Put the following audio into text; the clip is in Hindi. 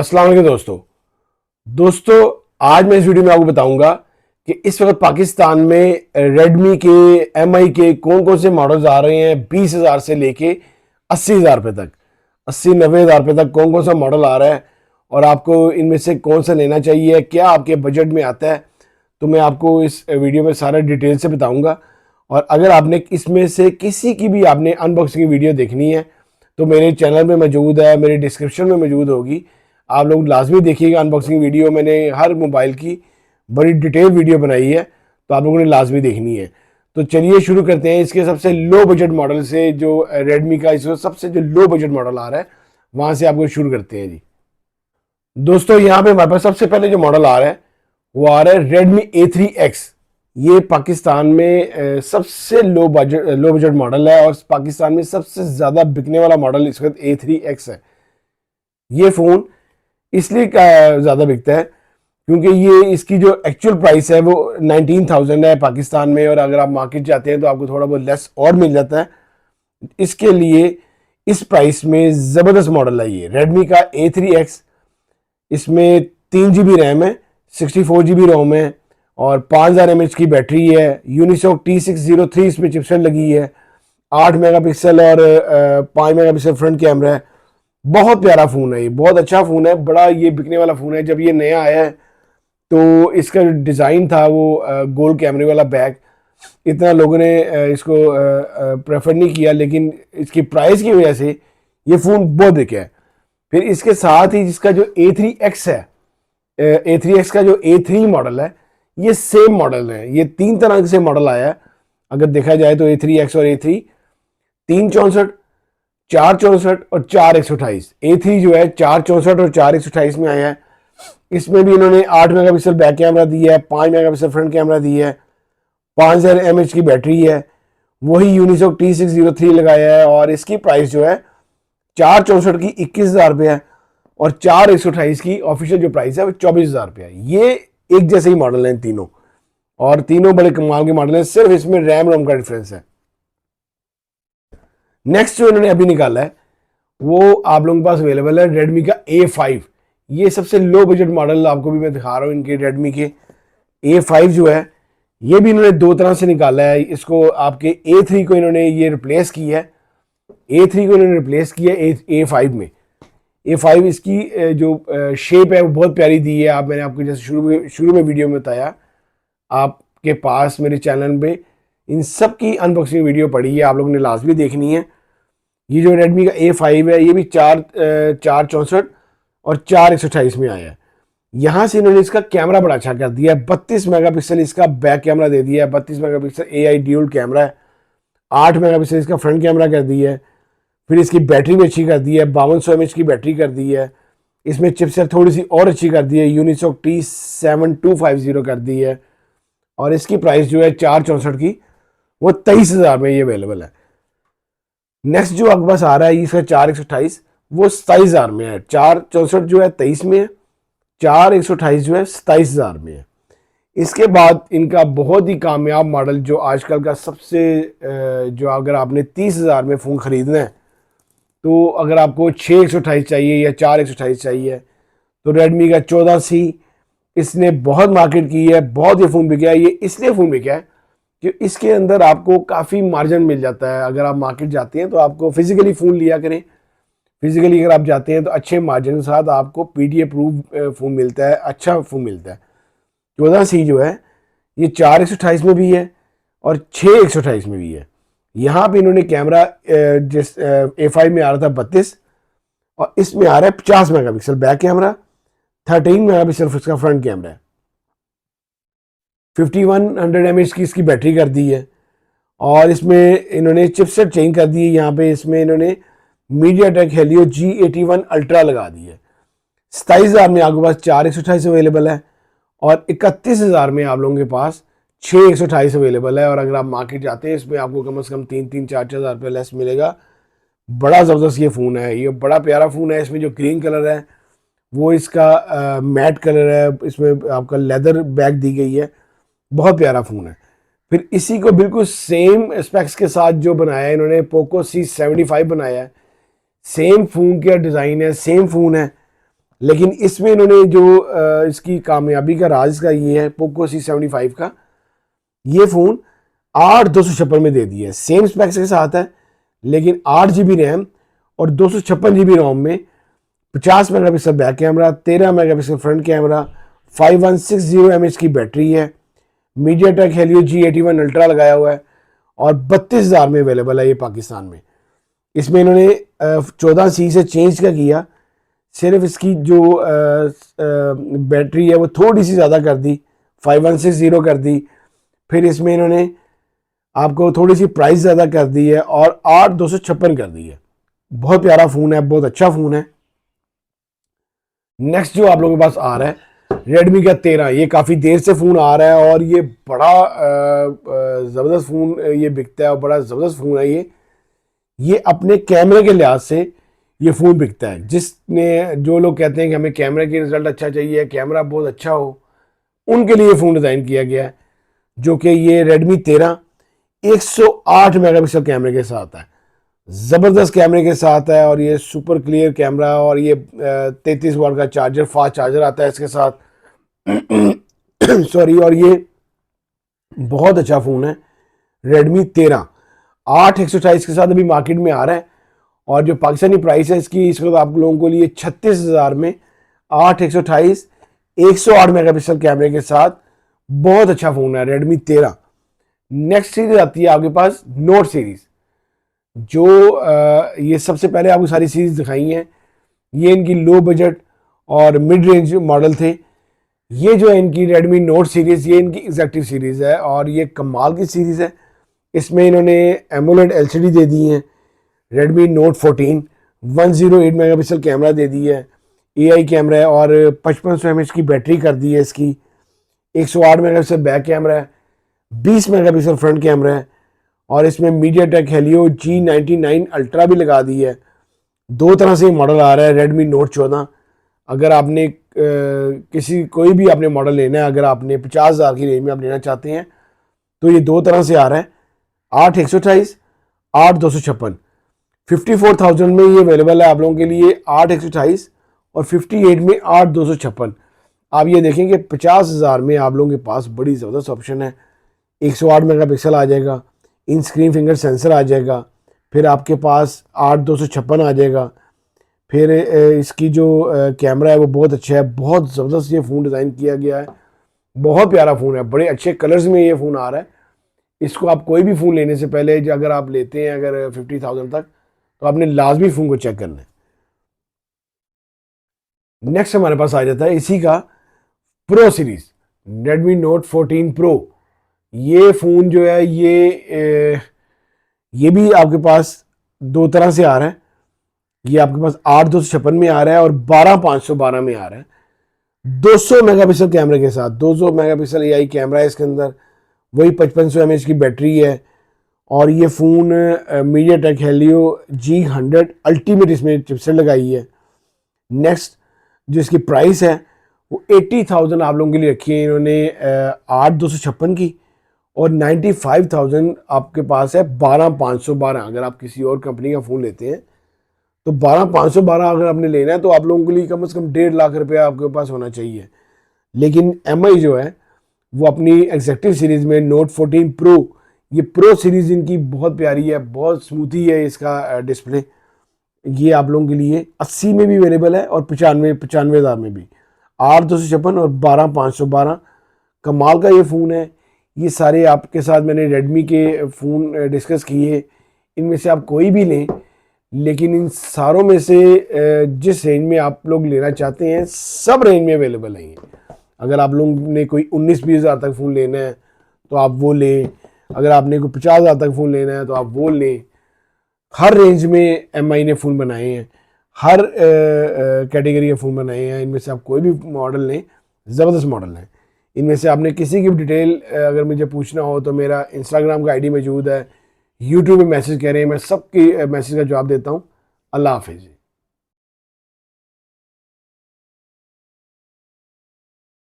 अस्सलाम वालेकुम दोस्तों आज मैं इस वीडियो में आपको बताऊंगा कि इस वक्त पाकिस्तान में रेडमी के एमआई के कौन कौन से मॉडल्स आ रहे हैं 20,000 से लेके 80,000 रुपये तक 80-90,000 रुपये तक कौन कौन सा मॉडल आ रहा है और आपको इनमें से कौन सा लेना चाहिए, क्या आपके बजट में आता है। तो मैं आपको इस वीडियो में सारा डिटेल से बताऊंगा। और अगर आपने इसमें से किसी की भी आपने अनबॉक्सिंग वीडियो देखनी है तो मेरे चैनल में मौजूद है, मेरे डिस्क्रिप्शन में मौजूद होगी। आप लोग लाजमी देखिएगा अनबॉक्सिंग वीडियो। मैंने हर मोबाइल की बड़ी डिटेल वीडियो बनाई है, तो आप लोगों ने लाजमी देखनी है। तो चलिए शुरू करते हैं इसके सबसे लो बजट मॉडल से, जो रेडमी का इस वक्त सबसे जो लो बजट मॉडल आ रहा है वहाँ से आपको शुरू करते हैं जी। दोस्तों यहाँ पे हमारे पास सबसे पहले जो मॉडल आ रहा है वो आ रहा है रेडमी A3X। ये पाकिस्तान में सबसे लो बजट मॉडल है और पाकिस्तान में सबसे ज़्यादा बिकने वाला मॉडल इस वक्त A3X है। ये फ़ोन इसलिए ज़्यादा बिकता है क्योंकि ये इसकी जो एक्चुअल प्राइस है वो 19,000 है पाकिस्तान में, और अगर आप मार्केट जाते हैं तो आपको थोड़ा बहुत लेस और मिल जाता है। इसके लिए इस प्राइस में ज़बरदस्त मॉडल है ये रेडमी का A3X। इसमें 3 GB रैम है, 64 GB रोम है और 5000 mAh की बैटरी है। यूनिसॉक T603 इसमें चिपसेट लगी है। 8 मेगापिक्सल और 5 मेगापिक्सल फ्रंट कैमरा है। बहुत प्यारा फ़ोन है ये, बहुत अच्छा फ़ोन है, बड़ा ये बिकने वाला फ़ोन है। जब ये नया आया है तो इसका जो डिज़ाइन था वो गोल कैमरे वाला बैक, इतना लोगों ने इसको प्रेफर नहीं किया, लेकिन इसकी प्राइस की वजह से ये फ़ोन बहुत बिका है। फिर इसके साथ ही जिसका जो A3X है, A3X का जो A3 मॉडल है, ये सेम मॉडल है। ये 3 तरह से मॉडल आया है अगर देखा जाए तो A3X और A3, 364, 464 और 4/128। A3 जो है 464 और 4/128 में आया है। इसमें भी इन्होंने 8 मेगापिक्सल बैक कैमरा दिया है, 5 मेगापिक्सल फ्रंट कैमरा दिया है, 5000 mAh की बैटरी है, वही यूनिसॉक T603 लगाया है और इसकी प्राइस जो है 464 की 21,000 रुपये है और 4/128 की ऑफिशियल जो प्राइस है वो 24,000 रुपये है। ये एक जैसे ही मॉडल हैं तीनों, और तीनों बड़े कमाल के मॉडल हैं, सिर्फ इसमें रैम रोम का डिफरेंस है। नेक्स्ट जो इन्होंने अभी निकाला है वो आप लोगों के पास अवेलेबल है रेडमी का A5। ये सबसे लो बजट मॉडल आपको भी मैं दिखा रहा हूँ इनके रेडमी के। A5 जो है ये भी इन्होंने 2 तरह से निकाला है। इसको आपके A3 को इन्होंने ये रिप्लेस किया है, A3 को इन्होंने रिप्लेस किया A5 में। A5 इसकी जो शेप है वो बहुत प्यारी दी है। आप मैंने आपको जैसे शुरू में वीडियो में बताया, आपके पास मेरे चैनल पे इन सब की अनबॉक्सिंग वीडियो पड़ी है, आप लोगों ने लाजमी देखनी है। ये जो रेडमी का A5 है ये भी 464 और 4/128 में आया है। यहाँ से इन्होंने इसका कैमरा बड़ा अच्छा कर दिया है। 32 मेगापिक्सल इसका बैक कैमरा दे दिया है, 32 मेगापिक्सल AI ड्यूल कैमरा है, 8 मेगापिक्सल इसका फ्रंट कैमरा कर दिया है। फिर इसकी बैटरी भी अच्छी कर दी है, 5200 mAh की बैटरी कर दी है। इसमें चिपसेट थोड़ी सी और अच्छी कर दी है, यूनिसॉक T7250 कर दी है और इसकी प्राइस जो है 464 की वो 23,000 में ये अवेलेबल है। नेक्स्ट जो आपके पास आ रहा है इसका 4/128 वो 27,000 में है। 464 जो है 23 में है, 4/128 जो है 27,000 में है। इसके बाद इनका बहुत ही कामयाब मॉडल जो आजकल का सबसे जो अगर आपने 30,000 में फ़ोन ख़रीदना है तो अगर आपको 6/128 चाहिए या 4/128 चाहिए तो रेडमी का 14C, इसने बहुत मार्केट की है, बहुत ये फ़ोन बिका है। ये इसलिए फ़ोन बिका है कि इसके अंदर आपको काफ़ी मार्जिन मिल जाता है। अगर आप मार्केट जाते हैं तो आपको फिजिकली फ़ोन लिया करें, फिजिकली अगर आप जाते हैं तो अच्छे मार्जिन के साथ आपको PDA प्रूफ फ़ोन मिलता है, अच्छा फ़ोन मिलता है। 14C जो है ये 4/128 में भी है और 6/128 में भी है। यहाँ पे इन्होंने कैमरा जिस A5 में आ रहा था 32 और इसमें आ रहा है 50 मेगापिक्सल बैक कैमरा, 13 मेगापिक्सल इसका फ्रंट कैमरा है, 5100 mAh की इसकी बैटरी कर दी है और इसमें इन्होंने चिपसेट चेंज कर दी है। यहाँ पे इसमें इन्होंने मीडियाटेक हेलियो G81 अल्ट्रा लगा दी है। 27,000 में आपके पास 4/128 अवेलेबल है और 31,000 में आप लोगों के पास 6/128 अवेलेबल है। और अगर आप मार्केट जाते हैं इसमें आपको कम से कम 3-4 हज़ार रुपये लेस मिलेगा। बड़ा ज़बरदस्त ये फ़ोन है, ये बड़ा प्यारा फ़ोन है। इसमें जो ग्रीन कलर है वो इसका मैट कलर है, इसमें आपका लेदर बैक दी गई है, बहुत प्यारा फ़ोन है। फिर इसी को बिल्कुल सेम स्पेक्स के साथ जो बनाया है इन्होंने, पोको C75 बनाया है। सेम फ़ोन का डिज़ाइन है, सेम फ़ोन है, लेकिन इसमें इन्होंने जो इसकी कामयाबी का राज का ये है, पोको C75 का ये फ़ोन 8/256 में दे दिया है। सेम स्पेक्स के साथ है, लेकिन 8 GB रैम और 256 GB रोम में, 50 megapixel back camera, 13 megapixel front camera, 5160 mAh की बैटरी है, मीडियाटेक हेलियो G81 अल्ट्रा लगाया हुआ है और 32,000 में अवेलेबल है ये पाकिस्तान में। इसमें इन्होंने 14C से चेंज का किया, सिर्फ इसकी जो बैटरी है वो थोड़ी सी ज़्यादा कर दी, 5160 कर दी। फिर इसमें इन्होंने आपको थोड़ी सी प्राइस ज़्यादा कर दी है और 8/256 कर दी है। बहुत प्यारा फ़ोन है, बहुत अच्छा फ़ोन है। नेक्स्ट जो आप लोगों के पास आ रहा है Redmi का 13, ये काफ़ी देर से फ़ोन आ रहा है और ये बड़ा ज़बरदस्त फ़ोन ये बिकता है और बड़ा ज़बरदस्त फ़ोन है ये अपने कैमरे के लिहाज से ये फ़ोन बिकता है। जिसने जो लोग कहते हैं कि हमें कैमरे की रिज़ल्ट अच्छा चाहिए, कैमरा बहुत अच्छा हो, उनके लिए ये फ़ोन डिज़ाइन किया गया है, जो कि ये Redmi 13 108 मेगापिक्सल कैमरे के साथ है, ज़बरदस्त कैमरे के साथ है और ये सुपर क्लियर कैमरा और ये 33 वाट का चार्जर, फास्ट चार्जर आता है इसके साथ सॉरी। और ये बहुत अच्छा फ़ोन है Redmi 13 8/128 के साथ अभी मार्केट में आ रहा है और जो पाकिस्तानी प्राइस है इसकी इस वक्त आप लोगों के लिए 36,000 में 8/128 108 मेगापिक्सल कैमरे के साथ बहुत अच्छा फ़ोन है Redmi 13। नेक्स्ट सीरीज आती है आपके पास नोट सीरीज, जो ये सबसे पहले आपको सारी सीरीज दिखाई हैं। ये इनकी लो बजट और मिड रेंज मॉडल थे। ये जो है इनकी Redmi नोट सीरीज़, ये इनकी एग्जैक्टिव सीरीज़ है और ये कमाल की सीरीज़ है। इसमें इन्होंने एमोलेड LCD दे दी है, Redmi Note 14 108 मेगापिक्सल कैमरा दे दी है, AI कैमरा है और 5500 mAh की बैटरी कर दी है इसकी, 108 मेगापिक्सल बैक कैमरा है, 20 मेगापिक्सल फ्रंट कैमरा है और इसमें मीडियाटेक हेलियो G99 अल्ट्रा भी लगा दी है। दो तरह से मॉडल आ रहा है Redmi Note 14। अगर आपने कोई भी आपने मॉडल लेना है, अगर आपने 50,000 की रेंज में आप लेना चाहते हैं तो ये दो तरह से आ रहा है, 8/128 8/256। 54,000 में ये अवेलेबल है आप लोगों के लिए 8/128 और 58 में 8/256। आप ये देखें कि 50,000 में आप लोगों के पास बड़ी ज़बरदस्त ऑप्शन है। 108 मेगापिक्सल आ जाएगा, इन स्क्रीन फिंगर सेंसर आ जाएगा, फिर आपके पास 8/256 आ जाएगा, फिर इसकी जो कैमरा है वो बहुत अच्छा है, बहुत ज़बरदस्त ये फ़ोन डिज़ाइन किया गया है, बहुत प्यारा फ़ोन है, बड़े अच्छे कलर्स में ये फ़ोन आ रहा है। इसको आप कोई भी फ़ोन लेने से पहले अगर आप लेते हैं अगर 50,000 तक, तो आपने लाजमी फ़ोन को चेक करना है। नेक्स्ट हमारे पास आ जाता है इसी का pro series Redmi Note 14 Pro। ये फ़ोन जो है ये भी आपके पास दो तरह से आ रहा है। ये आपके पास 8/256 में आ रहा है और 12/512 में आ रहा है, 200 मेगापिक्सल कैमरे के साथ। 200 मेगापिक्सल AI कैमरा है इसके अंदर, वही 5500 mAh की बैटरी है और ये phone MediaTek Helio G100 ultimate इसमें चिपसेट लगाई है। नेक्स्ट जो इसकी प्राइस है वो 80,000 आप लोगों के लिए रखी है इन्होंने 8/256 की, और 95,000 आपके पास है 12/512। अगर आप किसी और कंपनी का फ़ोन लेते हैं तो 12/512 अगर आपने लेना है तो आप लोगों के लिए कम से कम 1.5 लाख रुपया आपके पास होना चाहिए। लेकिन MI जो है वो अपनी एग्जैक्टिव सीरीज़ में Note 14 Pro, ये प्रो सीरीज़ इनकी बहुत प्यारी है, बहुत स्मूथी है इसका डिस्प्ले। ये आप लोगों के लिए 80 में भी अवेलेबल है और 95,000 में भी, 8/256 और 12/512। कमाल का ये फ़ोन है। ये सारे आपके साथ मैंने Redmi के फ़ोन डिस्कस किए, इनमें से आप कोई भी लें, लेकिन इन सारों में से जिस रेंज में आप लोग लेना चाहते हैं सब रेंज में अवेलेबल है। अगर आप लोगों ने कोई 19-20 हज़ार तक फ़ोन लेना है तो आप वो लें, अगर आपने कोई 50,000 तक फ़ोन लेना है तो आप वो लें। हर रेंज में MI ने फ़ोन बनाए हैं, हर कैटेगरी के फ़ोन बनाए हैं। इनमें से आप कोई भी मॉडल लें, ज़बरदस्त मॉडल है। इनमें से आपने किसी की भी डिटेल अगर मुझे पूछना हो तो मेरा इंस्टाग्राम का ID मौजूद है, यूट्यूब पे मैसेज करें, मैं सबकी मैसेज का जवाब देता हूँ। अल्लाह हाफिज़।